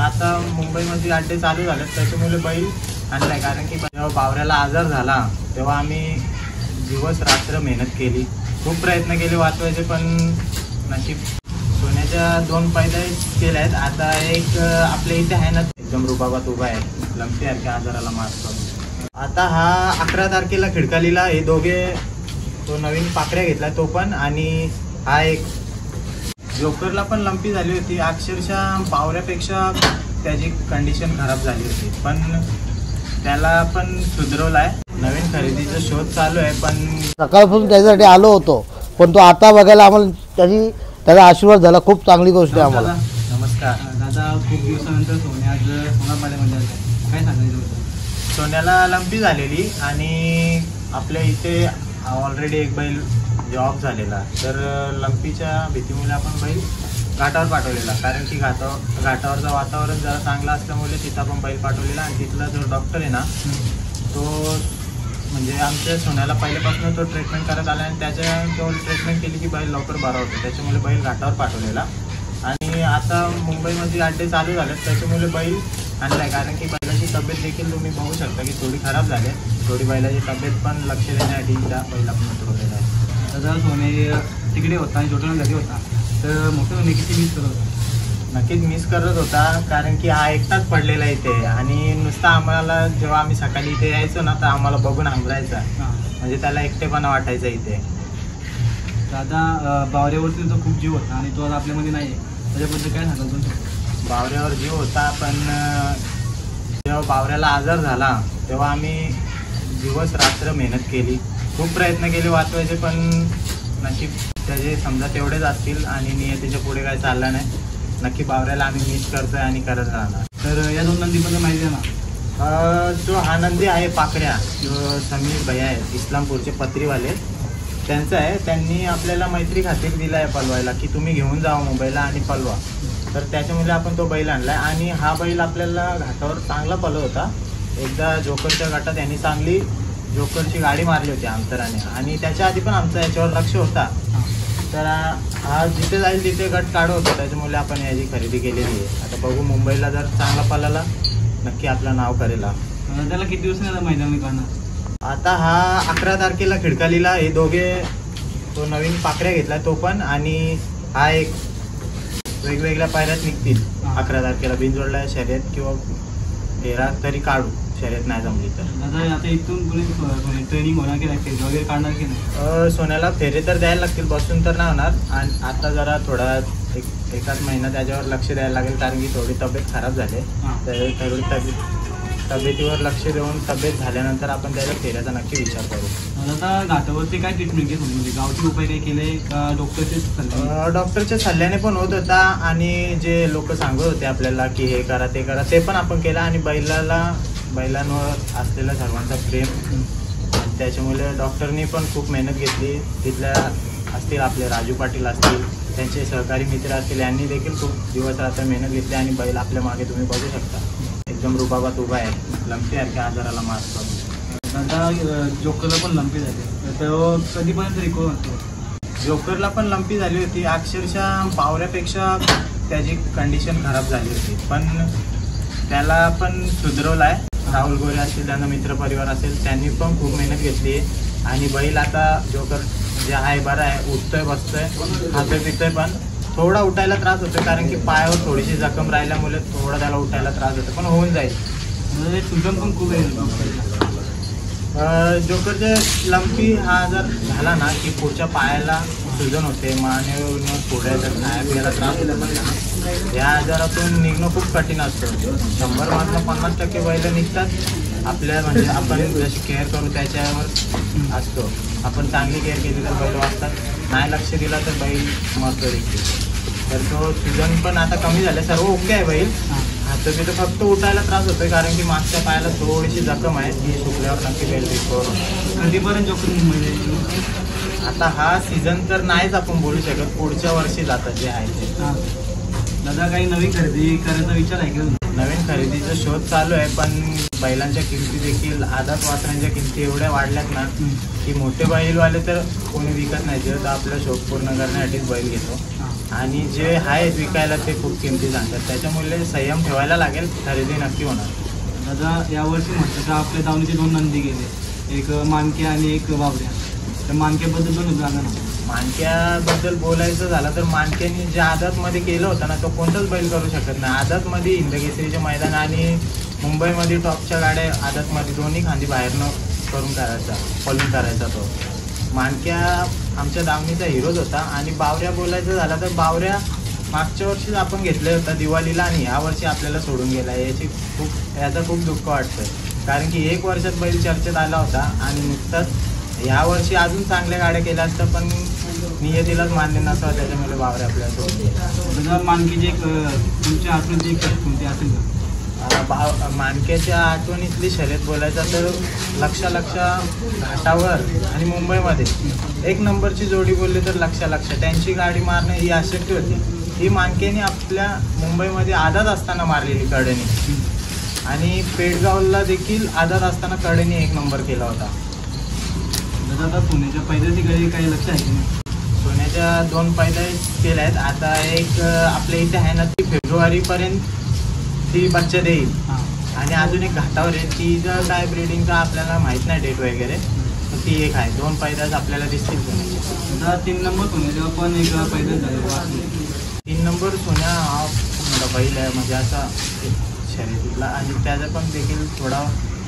आता मुंबईमध्ये अड्डे चालू झालेत, त्याच्यामुळे बैल आणलाय. कारण की जेव्हा बावऱ्याला आजार झाला तेव्हा आम्ही दिवस रात्र मेहनत केली, खूप प्रयत्न केले वाचवायचे, पण नशीब सोन्याच्या 2 पैदास केल्या आहेत. आता एक आपल्या इथे आहे ना, एकदम रुबाबात उभा आहे, लंपीसारख्या आजाराला मारतो. आता हा 11 तारखेला खिडकालीला हे दोघे, तो नवीन पाकड्या घेतला तो पण, आणि हा एक जोकरला पण लंपी झाली होती. अक्षरशः बावऱ्यापेक्षा त्याची कंडिशन खराब झाली होती, पण त्याला पण सुधरवलाय. नवीन खरेदीचा शोध चालू आहे, पण सकाळपासून त्याच्यासाठी आलो होतो, पण तो आता बघायला आम्हाला त्याचा आशीर्वाद झाला. खूप चांगली गोष्ट आहे आम्हाला. नमस्कार दादा, खूप दिवसानंतर सोन्या आज सोनापाड्यामध्ये आलं, काय सांगायचं होतं? सोन्याला लंपी झालेली आणि आपल्या इथे ऑलरेडी एक बैल जॉब झालेला, तर लंपीच्या भीतीमुळे आपण बैल घाटावर पाठवलेला. कारण की घाटावरचं वातावरण जरा चांगलं असल्यामुळे तिथं आपण बैल पाठवलेला. आणि तिथला जो डॉक्टर आहे ना, तो म्हणजे आमच्या सोन्याला पहिल्यापासून तो ट्रीटमेंट करत आला, आणि तो ट्रीटमेंट केली की बैल लवकर बरा होतो, त्याच्यामुळे बैल घाटावर पाठवलेला. आणि आता मुंबईमध्ये अड्डे चालू झालेत, त्याच्यामुळे बैल आणलाय. कारण की बैलाची तब्येत देखील तुम्ही बघू शकता की थोडी खराब झाली, थोडी बैलाची तब्येत पण लक्ष देण्यासाठी त्या बैल आपण उतरवलेला आहे. दादा, सोने तिकडे होता आणि छोटा घरी होता, तर मोठं सोने किती मिस करत होता? नक्कीच मिस करत होता, कारण की हा एकटाच पडलेला इथे, आणि नुसता आम्हाला जेव्हा आम्ही सकाळी इथे यायचो ना, तर आम्हाला बघून हंबरायचा, म्हणजे त्याला एकटेपणा वाटायचा इथे. दादा, बावऱ्यावरती तुझा खूप जीव होता आणि तो आता आपल्यामध्ये नाही आहे, त्याच्याबद्दल काय सांगाल तुम्ही? बावऱ्यावर जीव होता, पण जेव्हा बावऱ्याला आजार झाला तेव्हा आम्ही दिवस रात्र मेहनत केली, खूप प्रयत्न केले वाचवायचे, पण नशीब त्याचे समजा तेवढेच असतील आणि नियतीच्या पुढे काय चाललं नाही. नक्की बावऱ्याला आम्ही मिस करतोय आणि करत राहणार. तर या 2 नंदीबद्दल माहिती आहे ना? जो हा नंदी आहे पाकड्या, जो समीर भैया आहेत इस्लामपूरचे पत्रीवाले, त्यांचं आहे. त्यांनी आपल्याला मैत्री खातीर दिला आहे पलवायला, की तुम्ही घेऊन जावा मुंबईला आणि पलवा. तर त्याच्यामुळे आपण तो बैल आणलाय. आणि हा बैल आपल्याला घाटावर चांगला पलव होता. एकदा जोकरच्या गटात यांनी चांगली जोकरची गाडी मारली होती अंतराने, आणि त्याच्या आधी पण आमचं याच्यावर लक्ष होता. तर हा जिथे जाईल तिथे गट काढू होतो, त्याच्यामुळे आपण याची खरेदी केलेली आहे. आता बघू, मुंबईला जर चांगला पलाला नक्की आपलं नाव करेल. त्याला किती दिवस मैदानी करणार? आता हा 11 तारखेला खिडकालीला हे दोघे, तो नवीन पाकड्या घेतला तो पण, आणि हा एक वेगवेगळ्या पायऱ्यात निघतील 11 तारखेला. बिनजोडला शर्यत किंवा फेरा तरी काढू, शर्यत नाही जमली तर. दादा, आता इथून कोणी ट्रेनिंग होणार की नाही, फेरी वगैरे काढणार की नाही? सोन्याला फेरे तर द्यायला लागतील, बसून तर नाही होणार. आणि आता जरा थोडा एकाच महिना त्याच्यावर लक्ष द्यायला लागेल, कारण की थोडी तब्येत खराब झाली. तर थोडी तब्येतीवर लक्ष देऊन तब्येत झाल्यानंतर आपण त्याला फेऱ्याचा नक्की विचार करू. आता घाटावरती काय ट्रीटमेंट घेत होती, म्हणजे गावठी उपाय काही केले का डॉक्टरचे सल्ले? डॉक्टरच्या सल्ल्याने पण होत होता, आणि जे लोक सांगत होते आपल्याला की हे करा ते करा, ते पण आपण केलं. आणि बैलांवर असलेला सर्वांचा प्रेम, त्याच्यामुळे डॉक्टरनी पण खूप मेहनत घेतली. तिथल्या असतील आपले राजू पाटील असतील, त्यांचे सहकारी मित्र असतील, यांनी देखील खूप दिवस रात्र मेहनत घेतली. आणि बैल आपल्या मागे तुम्ही बघू शकता, एकदम रुबाबात उभा आहे, लंपीसारख्या आजाराला मारतो. दादा, जोकरला पण लंपी झाली, तर कधीपर्यंत रिकवर होतो? जोकरला पण लंपी झाली होती. अक्षरशः बावऱ्यापेक्षा त्याची कंडिशन खराब झाली होती, पण त्याला पण सुधरवलाय. राहुल गोरे असतील, त्यांना मित्रपरिवार असेल, त्यांनी पण खूप मेहनत घेतली आहे. आणि बैल आता जोकर जे आहे बरा आहे, उठतोय बसतोय, खातोय पितोय, पण थोडा उठायला त्रास होतो, कारण की पायावर थोडीशी जखम राहिल्यामुळे थोडा त्याला उठायला त्रास होतो, पण होऊन जाईल. सुजन पण खूप आहे जोकरचे लंपी हा जर झाला ना की पुढच्या पायाला सुजन होते, मानेवर पुढे खायला त्रास होतो. या आजारातून निघणं खूप कठीण असतं. 100 मात्र 50% बैल निघतात आपल्या, म्हणजे आपण जशी केअर करू त्याच्यावर असतो. आपण चांगली केअर केली तर बैल वाचतात, नाही लक्ष दिला तर बैल मरतो देखील. तर तो सुजन पण आता कमी झालं, सर्व ओके आहे बैल. तर तिथं फक्त उठायला त्रास होतोय, कारण की मागच्या पायाला थोडीशी जखम आहे, ती सुकल्यावर नक्की बैल रिकवर होतो. कधीपर्यंत जोकर मुंबईला? आता हा सीझन तर नाहीच आपण बोलू शकत, पुढच्या वर्षी जातात जे आहे ते. दादा, काही नवीन खरेदी करायचा विचार आहे का? नवीन खरेदीचा शोध चालू आहे, पण बैलांच्या किमती देखील, आदात वासरांच्या किमती एवढ्या वाढल्यात ना की मोठे बैलवाले तर कोणी विकत नाही, तर आपला शौक पूर्ण करण्यासाठीच बैल घेतो. आणि जे आहेत विकायला ते खूप किमती सांगतात. त्याच्यामुळे संयम ठेवायला लागेल, खरेदी नक्की होणार. दादा यावर्षी म्हटलं तर आपल्या दावणीचे 2 नंदी गेले, एक मानके आणि एक बावऱ्या. तर मानक्याबद्दल 2 सांगा ना. मानक्याबद्दल बोलायचं झालं तर मानक्याने जे आदतमध्ये केलं होतं ना, तो कोणताच बैल करू शकत नाही. आदतमध्ये हिंदकेसरीचे मैदान आणि मुंबईमध्ये टॉपच्या गाड्या आदतमध्ये दोन्ही खांदी बाहेरनं करून करायचा, फॉलोइंग करायचा तो. मानक्या आमच्या दावणीचा हिरोच होता. आणि बावऱ्या बोलायचं झालं तर बावऱ्या मागच्या वर्षीच आपण घेतले होता दिवाळीला आणि ह्या वर्षी आपल्याला सोडून गेला. याचं खूप दुःख वाटतं, कारण की 1 वर्षात बैल चर्चेत आला होता आणि नुकताच ह्या वर्षी अजून चांगल्या गाड्या केल्या असत्या, पण नियतीलाच मान्य नसावं, त्याच्यामुळे बावऱ्या आपल्याला सोडून गेला. दादा मानकीची एक तुमच्या आठवणीची एक कोणती असेल का? मानक्याच्या आठवणीतली शर्यत बोलायचा तर लक्ष घाटावर आणि मुंबईमध्ये 1 नंबरची जोडी बोलली तर लक्ष त्यांची गाडी मारणं ही अशक्य होती. ही मानक्याने आपल्या मुंबईमध्ये आदत असताना मारलेली कडेने, आणि पेडगावला देखील आदत असताना कडेने 1 नंबर केला होता. दादा सोन्याच्या पैदाची गाडी काही लक्ष आहे की नाही? सोन्याच्या 2 पैदास केल्या आहेत. आता एक आपल्या इथे आहे ना, ती फेब्रुवारीपर्यंत ती बच्चा देईल. आणि अजून एक घाटावर आहे, तिचं काय ब्रीडिंगचा आपल्याला माहीत नाही डेट वगैरे, तर ती एक आहे. 2 पैदास आपल्याला दिसतील. दादा 3 नंबर सोन्याच्या पण एक पैदास झाले. 3 नंबर सोन्या हा खूप मोठा बैल आहे, म्हणजे असा शर्यतीतला. आणि त्याचा पण देखील थोडा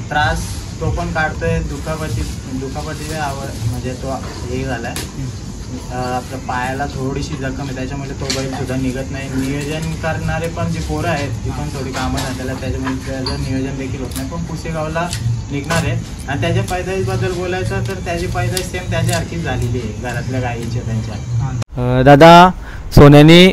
त्रास तो पण काढतोय. दुखापतीचे म्हणजे तो हे झाला आहे, आपल्या पायाला थोडीशी जखम आहे, त्याच्यामुळे तो बैल सुद्धा निघत नाही. नियोजन करणारे पण जे पोरं आहेत ती पण थोडी कामं झालेल्या, त्याच्यामुळे त्याचं नियोजन देखील होत नाही. पण पुसेगावला निघणार आहे. आणि त्याच्या पैदाईबद्दल बोलायचं तर त्याची पैदाई सेम त्याच्यासारखीच झालेली आहे, घरातल्या गायीच्या त्यांच्या. दादा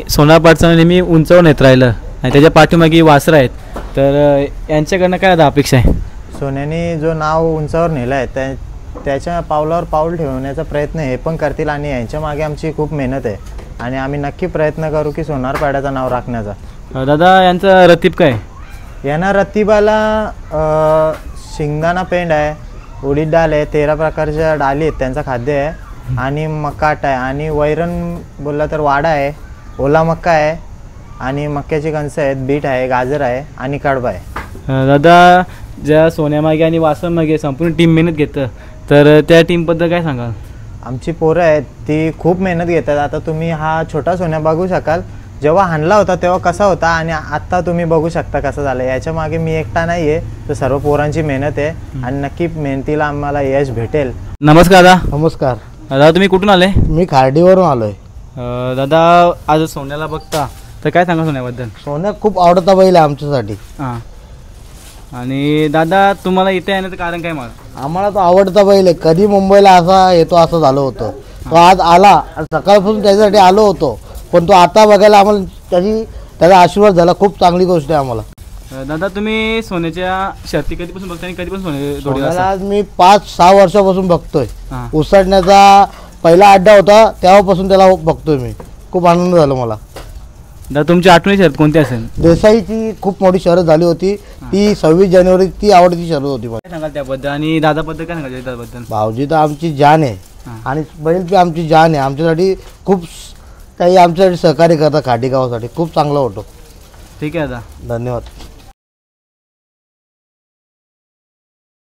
सोनापाटचं नेहमी उंचावून येत राहिलं आणि त्याच्या पाठीमागे वासरं आहेत, तर यांच्याकडनं काय आता अपेक्षा आहे? सोन्याने जो नाव उंचावर नेलं आहे त्याच्या पावलावर पाऊल ठेवण्याचा प्रयत्न हे पण करतील. आणि यांच्या मागे आमची खूप मेहनत आहे आणि आम्ही नक्की प्रयत्न करू की सोनारपाड्याचं नाव राखण्याचा. दादा यांचं रतीब काय? यांना रतीबाला शेंगदाणा पेंड आहे, उडीद डाळ आहे, 13 प्रकारच्या डाली आहेत त्यांचं खाद्य आहे, आणि मकाट आहे, आणि वैरण बोलला तर वाडा आहे, ओला मक्का आहे, आणि मक्याची कणसं आहेत, बीट आहे, गाजर आहे, आणि कडबा आहे. दादा ज्या सोन्यामागे आणि वासरमागे संपूर्ण टीम मेहनत घेतं, तर त्या टीमबद्दल काय सांगाल? आमची पोरं आहेत ती खूप मेहनत घेतात. आता तुम्ही हा छोटा सोन्या बघू शकाल, जेव्हा हाणला होता तेव्हा कसा होता आणि आत्ता तुम्ही बघू शकता कसं झालं. याच्या मागे मी एकटा नाही आहे, तर सर्व पोरांची मेहनत आहे आणि नक्की मेहनतीला आम्हाला यश भेटेल. नमस्कार दादा. नमस्कार दादा तुम्ही कुठून आले? मी खार्डीवरून आलो आहे. दादा आज सोन्याला बघता तर काय सांगा सोन्याबद्दल? सोन्या खूप आवडता बैल आहे आमच्यासाठी. हां. आणि दादा तुम्हाला इथे येण्याचं कारण काय? मला आम्हाला तो आवडता बैल आहे. कधी मुंबईला असा येतो असं झालं होतं. तो आज आला, सकाळपासून त्याच्यासाठी आलो होतो, पण तो आता बघायला आम्हाला त्याचा आशीर्वाद झाला. खूप चांगली गोष्ट आहे आम्हाला. दादा तुम्ही सोन्याच्या शर्ती कधीपासून बघता आणि कधीपासून सोने सोन्याला आज मी 5-6 वर्षापासून बघतोय. हां. उसळण्याचा पहिला अड्डा होता तेव्हापासून त्याला बघतोय मी. खूप आनंद झाला मला. दादा तुमची आठवणी शर्यत कोणती असेल? देसाईची खूप मोठी शर्यत झाली होती, ती 26 जानेवारी ती आवडती शर्यत होती मला. काय सांगाल त्याबद्दल? आणि दादाबद्दल काय सांगाल? दादाबद्दल भाऊजी तर आमची जान आहे हां. आणि बैल बी आमची जान आहे. आमच्यासाठी खूप काही आमच्यासाठी सहकार्य करतात. खाडी गावासाठी खूप चांगला होतो. ठीक आहे दादा. धन्यवाद.